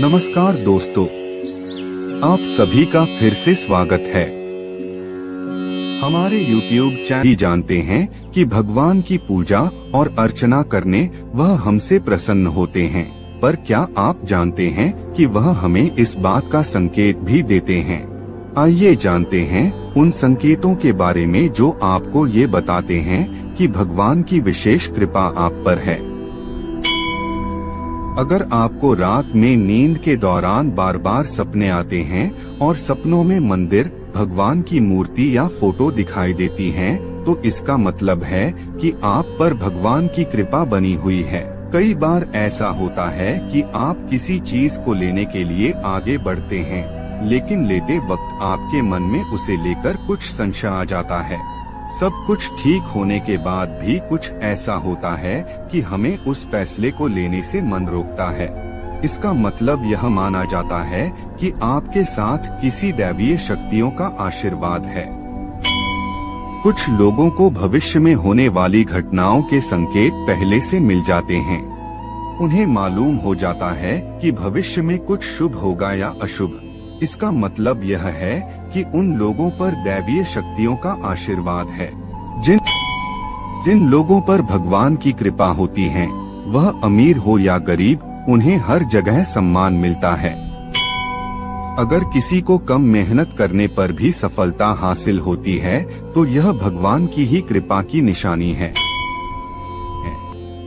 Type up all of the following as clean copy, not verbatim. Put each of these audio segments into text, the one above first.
नमस्कार दोस्तों, आप सभी का फिर से स्वागत है। हमारे YouTube चैनल ही जानते हैं कि भगवान की पूजा और अर्चना करने वह हमसे प्रसन्न होते हैं, पर क्या आप जानते हैं कि वह हमें इस बात का संकेत भी देते हैं। आइए जानते हैं उन संकेतों के बारे में जो आपको ये बताते हैं कि भगवान की विशेष कृपा आप पर है। अगर आपको रात में नींद के दौरान बार बार सपने आते हैं और सपनों में मंदिर, भगवान की मूर्ति या फोटो दिखाई देती हैं, तो इसका मतलब है कि आप पर भगवान की कृपा बनी हुई है। कई बार ऐसा होता है कि आप किसी चीज को लेने के लिए आगे बढ़ते हैं, लेकिन लेते वक्त आपके मन में उसे लेकर कुछ संशय आ जाता है। सब कुछ ठीक होने के बाद भी कुछ ऐसा होता है कि हमें उस फैसले को लेने से मन रोकता है। इसका मतलब यह माना जाता है कि आपके साथ किसी दैवीय शक्तियों का आशीर्वाद है। कुछ लोगों को भविष्य में होने वाली घटनाओं के संकेत पहले से मिल जाते हैं। उन्हें मालूम हो जाता है कि भविष्य में कुछ शुभ होगा या अशुभ। इसका मतलब यह है कि उन लोगों पर दैवीय शक्तियों का आशीर्वाद है। जिन लोगों पर भगवान की कृपा होती है, वह अमीर हो या गरीब, उन्हें हर जगह सम्मान मिलता है। अगर किसी को कम मेहनत करने पर भी सफलता हासिल होती है, तो यह भगवान की ही कृपा की निशानी है।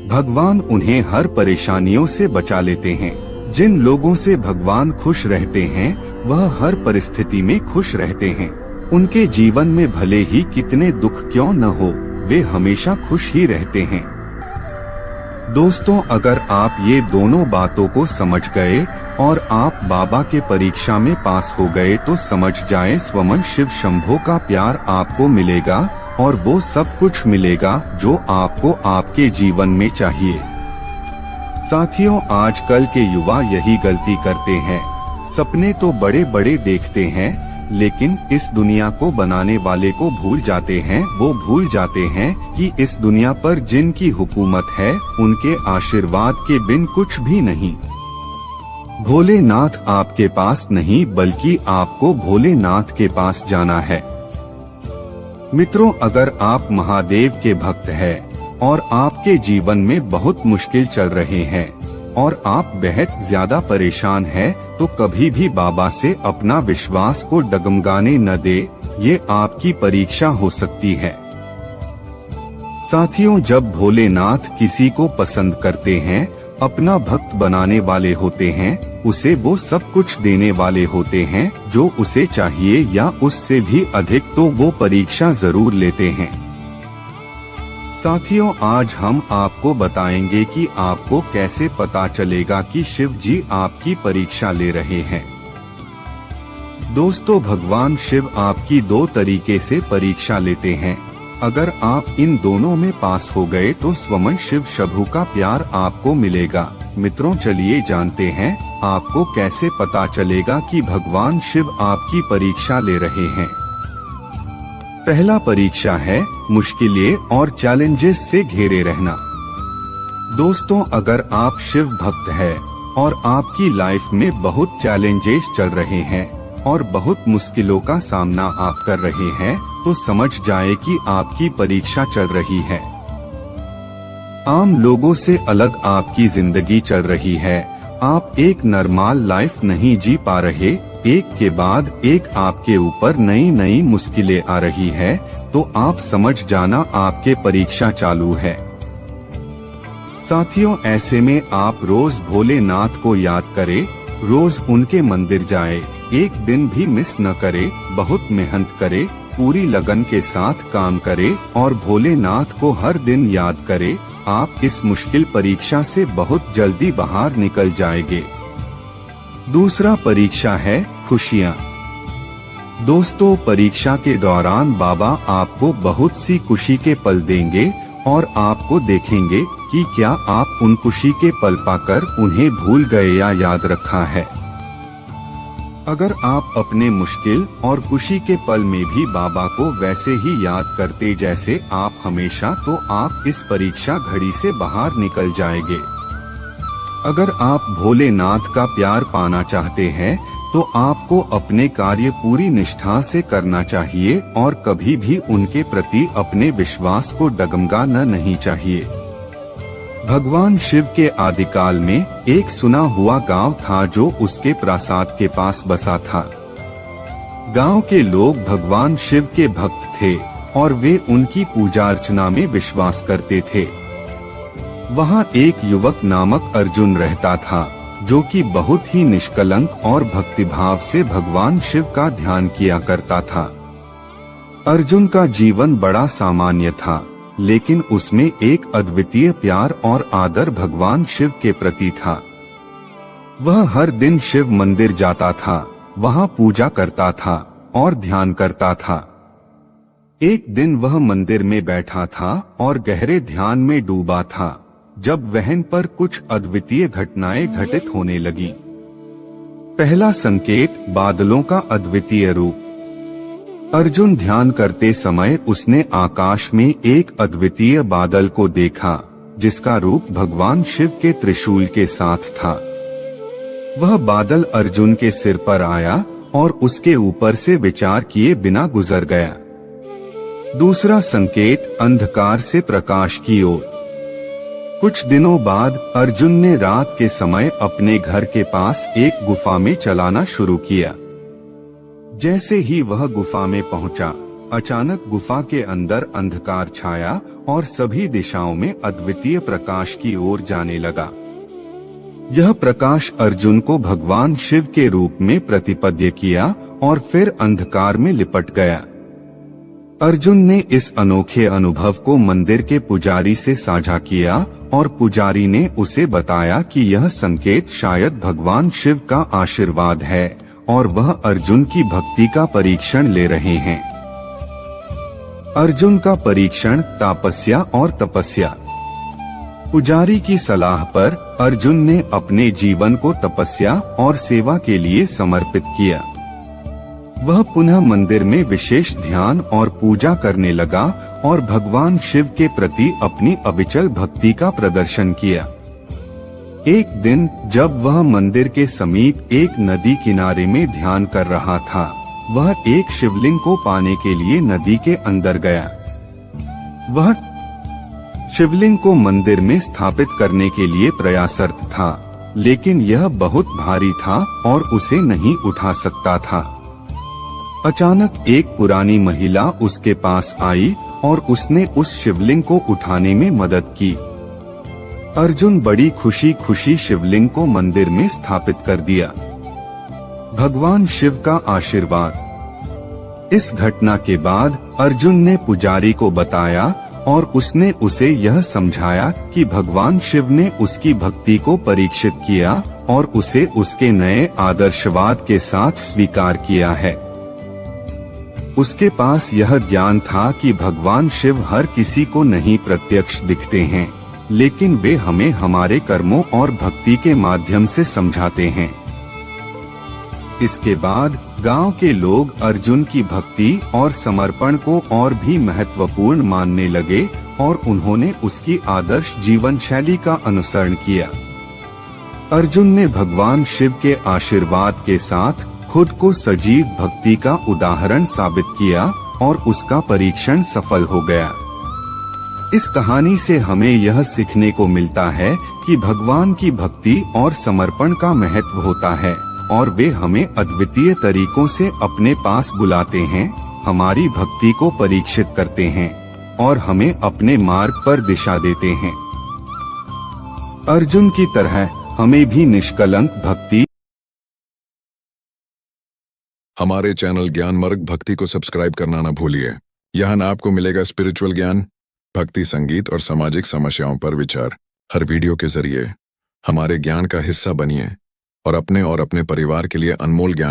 भगवान उन्हें हर परेशानियों से बचा लेते हैं। जिन लोगों से भगवान खुश रहते हैं, वह हर परिस्थिति में खुश रहते हैं। उनके जीवन में भले ही कितने दुख क्यों न हो, वे हमेशा खुश ही रहते हैं। दोस्तों, अगर आप ये दोनों बातों को समझ गए और आप बाबा के परीक्षा में पास हो गए, तो समझ जाएं स्वयं शिव शंभो का प्यार आपको मिलेगा और वो सब कुछ मिलेगा जो आपको आपके जीवन में चाहिए। साथियों, आजकल के युवा यही गलती करते हैं। सपने तो बड़े बड़े देखते हैं, लेकिन इस दुनिया को बनाने वाले को भूल जाते हैं। वो भूल जाते हैं कि इस दुनिया पर जिनकी हुकूमत है, उनके आशीर्वाद के बिन कुछ भी नहीं। भोलेनाथ आपके पास नहीं, बल्कि आपको भोलेनाथ के पास जाना है। मित्रों, अगर आप महादेव के भक्त हैं और आपके जीवन में बहुत मुश्किल चल रहे हैं और आप बेहद ज्यादा परेशान हैं, तो कभी भी बाबा से अपना विश्वास को डगमगाने न दे। ये आपकी परीक्षा हो सकती है। साथियों, जब भोलेनाथ किसी को पसंद करते हैं, अपना भक्त बनाने वाले होते हैं, उसे वो सब कुछ देने वाले होते हैं जो उसे चाहिए या उससे भी अधिक, तो वो परीक्षा जरूर लेते हैं। साथियों, आज हम आपको बताएंगे कि आपको कैसे पता चलेगा कि शिव जी आपकी परीक्षा ले रहे हैं। दोस्तों, भगवान शिव आपकी दो तरीके से परीक्षा लेते हैं। अगर आप इन दोनों में पास हो गए, तो स्वयं शिव शंभू का प्यार आपको मिलेगा। मित्रों, चलिए जानते हैं आपको कैसे पता चलेगा कि भगवान शिव आपकी परीक्षा ले रहे हैं। पहला परीक्षा है मुश्किलें और चैलेंजेस से घिरे रहना। दोस्तों, अगर आप शिव भक्त हैं और आपकी लाइफ में बहुत चैलेंजेस चल रहे हैं और बहुत मुश्किलों का सामना आप कर रहे हैं, तो समझ जाए कि आपकी परीक्षा चल रही है। आम लोगों से अलग आपकी जिंदगी चल रही है। आप एक नॉर्मल लाइफ नहीं जी पा रहे। एक के बाद एक आपके ऊपर नई नई मुश्किलें आ रही है, तो आप समझ जाना आपके परीक्षा चालू है। साथियों, ऐसे में आप रोज भोलेनाथ को याद करें, रोज उनके मंदिर जाए, एक दिन भी मिस न करे, बहुत मेहनत करे, पूरी लगन के साथ काम करे और भोलेनाथ को हर दिन याद करे। आप इस मुश्किल परीक्षा से बहुत जल्दी बाहर निकल जाएंगे। दूसरा परीक्षा है खुशियाँ। दोस्तों, परीक्षा के दौरान बाबा आपको बहुत सी खुशी के पल देंगे और आपको देखेंगे कि क्या आप उन खुशी के पल पाकर उन्हें भूल गए या याद रखा है। अगर आप अपने मुश्किल और खुशी के पल में भी बाबा को वैसे ही याद करते जैसे आप हमेशा, तो आप इस परीक्षा घड़ी से बाहर निकल जाएंगे। अगर आप भोलेनाथ का प्यार पाना चाहते हैं तो आपको अपने कार्य पूरी निष्ठा से करना चाहिए और कभी भी उनके प्रति अपने विश्वास को डगमगाना नहीं चाहिए। भगवान शिव के आदिकाल में एक सुना हुआ गांव था जो उसके प्रासाद के पास बसा था। गांव के लोग भगवान शिव के भक्त थे और वे उनकी पूजा अर्चना में विश्वास करते थे। वहां एक युवक नामक अर्जुन रहता था जो कि बहुत ही निष्कलंक और भक्तिभाव से भगवान शिव का ध्यान किया करता था। अर्जुन का जीवन बड़ा सामान्य था, लेकिन उसमें एक अद्वितीय प्यार और आदर भगवान शिव के प्रति था। वह हर दिन शिव मंदिर जाता था, वहां पूजा करता था और ध्यान करता था। एक दिन वह मंदिर में बैठा था और गहरे ध्यान में डूबा था जब वहन पर कुछ अद्वितीय घटनाएं घटित होने लगी। पहला संकेत, बादलों का अद्वितीय रूप। अर्जुन ध्यान करते समय उसने आकाश में एक अद्वितीय बादल को देखा जिसका रूप भगवान शिव के त्रिशूल के साथ था। वह बादल अर्जुन के सिर पर आया और उसके ऊपर से विचार किए बिना गुजर गया। दूसरा संकेत, अंधकार से प्रकाश की ओर। कुछ दिनों बाद अर्जुन ने रात के समय अपने घर के पास एक गुफा में चलाना शुरू किया। जैसे ही वह गुफा में पहुंचा, अचानक गुफा के अंदर अंधकार छाया और सभी दिशाओं में अद्वितीय प्रकाश की ओर जाने लगा। यह प्रकाश अर्जुन को भगवान शिव के रूप में प्रतिपद्य किया और फिर अंधकार में लिपट गया। अर्जुन ने इस अनोखे अनुभव को मंदिर के पुजारी से साझा किया और पुजारी ने उसे बताया कि यह संकेत शायद भगवान शिव का आशीर्वाद है और वह अर्जुन की भक्ति का परीक्षण ले रहे हैं। अर्जुन का परीक्षण, तपस्या और तपस्या। पुजारी की सलाह पर अर्जुन ने अपने जीवन को तपस्या और सेवा के लिए समर्पित किया। वह पुनः मंदिर में विशेष ध्यान और पूजा करने लगा और भगवान शिव के प्रति अपनी अविचल भक्ति का प्रदर्शन किया। एक दिन जब वह मंदिर के समीप एक नदी किनारे में ध्यान कर रहा था, वह एक शिवलिंग को पाने के लिए नदी के अंदर गया। वह शिवलिंग को मंदिर में स्थापित करने के लिए प्रयासरत था, लेकिन यह बहुत भारी था और उसे नहीं उठा सकता था। अचानक एक पुरानी महिला उसके पास आई और उसने उस शिवलिंग को उठाने में मदद की। अर्जुन बड़ी खुशी खुशी शिवलिंग को मंदिर में स्थापित कर दिया। भगवान शिव का आशीर्वाद। इस घटना के बाद अर्जुन ने पुजारी को बताया और उसने उसे यह समझाया कि भगवान शिव ने उसकी भक्ति को परीक्षित किया और उसे उसके नए आदर्शवाद के साथ स्वीकार किया है। उसके पास यह ज्ञान था कि भगवान शिव हर किसी को नहीं प्रत्यक्ष दिखते हैं, लेकिन वे हमें हमारे कर्मों और भक्ति के माध्यम से समझाते हैं। इसके बाद गांव के लोग अर्जुन की भक्ति और समर्पण को और भी महत्वपूर्ण मानने लगे और उन्होंने उसकी आदर्श जीवन शैली का अनुसरण किया। अर्जुन ने भगवान शिव के आशीर्वाद के साथ खुद को सजीव भक्ति का उदाहरण साबित किया और उसका परीक्षण सफल हो गया। इस कहानी से हमें यह सीखने को मिलता है कि भगवान की भक्ति और समर्पण का महत्व होता है और वे हमें अद्वितीय तरीकों से अपने पास बुलाते हैं, हमारी भक्ति को परीक्षित करते हैं और हमें अपने मार्ग पर दिशा देते हैं। अर्जुन की तरह हमें भी निष्कलंक भक्ति। हमारे चैनल ज्ञान मार्ग भक्ति को सब्सक्राइब करना न भूलिए। यहाँ आपको मिलेगा स्पिरिचुअल ज्ञान, भक्ति, संगीत और सामाजिक समस्याओं पर विचार। हर वीडियो के जरिए हमारे ज्ञान का हिस्सा बनिए और अपने परिवार के लिए अनमोल ज्ञान